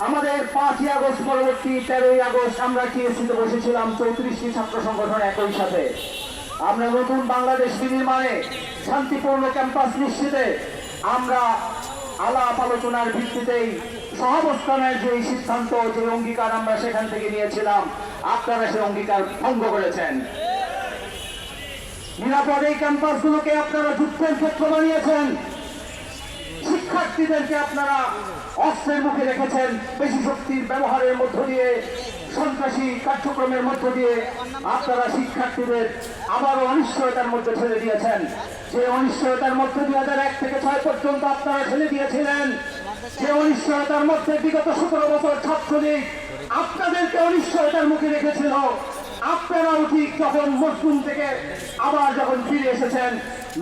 আমাদের 5ই আগস্ট পরবর্তী 13ই আগস্ট আমরা টিএসসিতে বসেছিলাম 34টি ছাত্র সংগঠন একই সাথে। আমরা নতুন বাংলাদেশ বিনির্মাণে শান্তিপূর্ণ ক্যাম্পাস নিশ্চিতে আমরা আলাপ আলোচনার ভিত্তিতেই সহাবস্থানের যে সিদ্ধান্ত, যে অঙ্গীকার আমরা সেখান থেকে নিয়েছিলাম, আপনারা সেই অঙ্গীকার ভঙ্গ করেছেন। নিরাপদ এই ক্যাম্পাসগুলোকে আপনারা যুদ্ধের ক্ষেত্র বানিয়েছেন। শিক্ষার্থীদেরকে আপনারা অস্ত্রের মুখে রেখেছেন, পেশি শক্তির ব্যবহারের মধ্য দিয়ে, সন্ত্রাসী কার্যক্রমের মধ্য দিয়ে আপনারা শিক্ষার্থীদের আবারও অনিশ্চয়তার মধ্যে ঠেলে দিয়েছেন। যে অনিশ্চয়তার মধ্যে 2001 থেকে 6 পর্যন্ত আপনারা ঠেলে দিয়েছিলেন, যে অনিশ্চয়তার মধ্যে বিগত 17 বছর ছাত্রলীগ আপনাদেরকে অনিশ্চয়তার মুখে রেখেছিল, আপনারাও ঠিক যখন মজলুম থেকে আবার যখন ফিরে এসেছেন,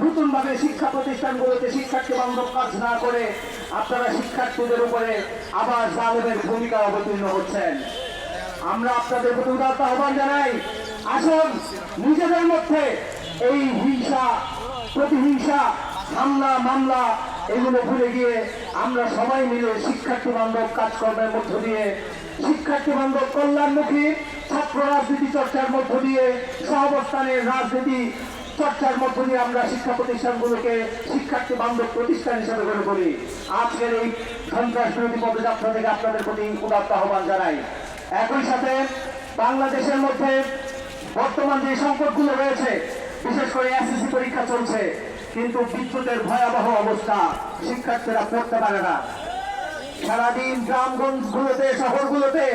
নতুন ভাবে শিক্ষা প্রতিষ্ঠানগুলোতে শিক্ষার্থী বান্ধব কাজ না করে আপনারা শিক্ষার্থীদের উপরে আবার জালেমের ভূমিকা অবতীর্ণ হচ্ছেন। আমরা আপনাদের প্রতি উদাত্ত আহ্বান জানাই, আসুন নিজেদের মধ্যে এই হিংসা, প্রতিহিংসা, হামলা মামলা এগুলো ভুলে গিয়ে আমরা সবাই মিলে শিক্ষার্থী বান্ধব কাজকর্মের মধ্য দিয়ে, শিক্ষার্থী বান্ধব কল্যাণমুখী ছাত্র রাজনীতি চর্চার মধ্য দিয়ে, সহাবস্থানের রাজনীতি চর্চার মধ্য দিয়ে আমরা শিক্ষা প্রতিষ্ঠানগুলোকে শিক্ষার্থী বান্ধব প্রতিষ্ঠান হিসেবে গড়ে তুলি। আজকের এই সন্ত্রাস বিরোধী পদযাত্রা থেকে আপনাদের প্রতি উদাত্ত আহ্বান জানাই। একই সাথে বাংলাদেশের মধ্যে বর্তমান যে সংকটগুলো রয়েছে, বিশেষ করে এসএসসি পরীক্ষা চলছে, কিন্তু বিদ্যুতের ভয়াবহ অবস্থা, শিক্ষার্থীরা পড়তে পারে না। সারাদিন গ্রামগঞ্জগুলোতে, শহরগুলোতে,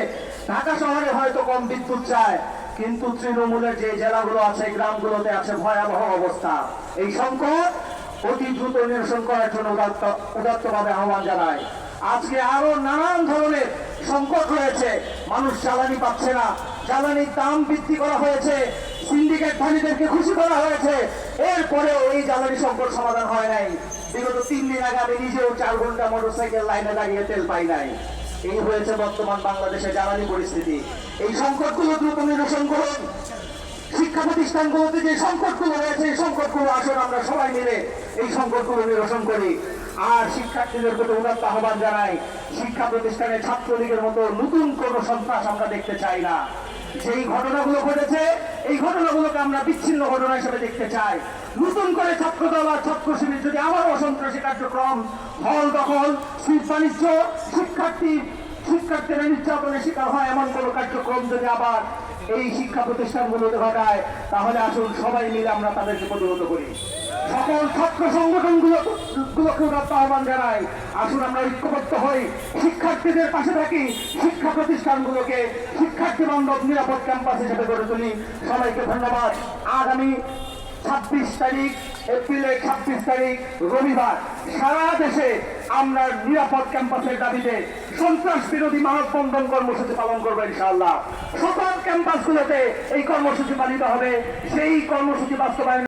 ঢাকা শহরে হয়তো কম বিদ্যুৎ চায়, কিন্তু তৃণমূলের যে জেলাগুলো আছে, গ্রামগুলোতে আছে ভয়াবহ অবস্থা। এই সংকট অতি দ্রুত নিরসন করার জন্য উদাত্তভাবে আহ্বান জানায়। আজকে আরো নানান ধরনের সংকট রয়েছে, মানুষ জ্বালানি পাচ্ছে না, জ্বালানির দাম বৃদ্ধি করা হয়েছে, সিন্ডিকেট ধারীদেরকে খুশি করা হয়েছে, এরপরেও এই জ্বালানি সংকট সমাধান হয় নাই। বিগত 3 দিন আগে আমি নিজেও 4 ঘন্টা মোটরসাইকেল লাইনে দাঁড়িয়ে তেল পাই নাই। এই হয়েছে বর্তমান বাংলাদেশে জ্বালানি পরিস্থিতি। এই সংকটগুলো দ্রুত নিরসন করুন। শিক্ষা প্রতিষ্ঠানগুলোতে যে সংকটগুলো রয়েছে, এই সংকটগুলো আসুন আমরা সবাই মিলে এই সংকটগুলো নিরসন করি। আর শিক্ষার্থীদের প্রতি উদাত্ত আহ্বান জানাই, শিক্ষা প্রতিষ্ঠানে ছাত্রলীগের মতো নতুন কোন সন্ত্রাস আমরা দেখতে চাই না। যেই ঘটনাগুলো ঘটেছে, এই ঘটনাগুলোকে আমরা বিচ্ছিন্ন ঘটনা হিসেবে দেখতে চাই। নতুন করে ছাত্রদল আর ছাত্র শিবির যদি আবার অসন্ত্রাসী কার্যক্রম, হল দখল, সিট বাণিজ্য, শিক্ষার্থীরা নির্যাতনের শিকার হয় এমন কোন কার্যক্রম যদি আবার এই শিক্ষা প্রতিষ্ঠানগুলোতে ঘটায়, তাহলে আসুন সবাই মিলে আমরা তাদেরকে প্রতিহত করি। সকল ছাত্র সংগঠনগুলোকে উদাত্ত আহ্বান জানাই, আসুন আমরা ঐক্যবদ্ধ হই, শিক্ষার্থীদের পাশে থাকি, শিক্ষা প্রতিষ্ঠানগুলোকে শিক্ষার্থী বান্ধব নিরাপদ ক্যাম্পাস হিসেবে গড়ে তুলি। সবাইকে ধন্যবাদ। আগামী 26 তারিখ, এপ্রিলের 26 তারিখ রবিবার সারা দেশে আমরা নিরাপদ ক্যাম্পাসের দাবিতে সন্ত্রাস বিরোধী মানববন্ধন কর্মসূচি পালন করবো ইনশাআল্লাহ। সকল ক্যাম্পাসগুলোতে এই কর্মসূচি পালিত হবে। সেই কর্মসূচি বাস্তবায়ন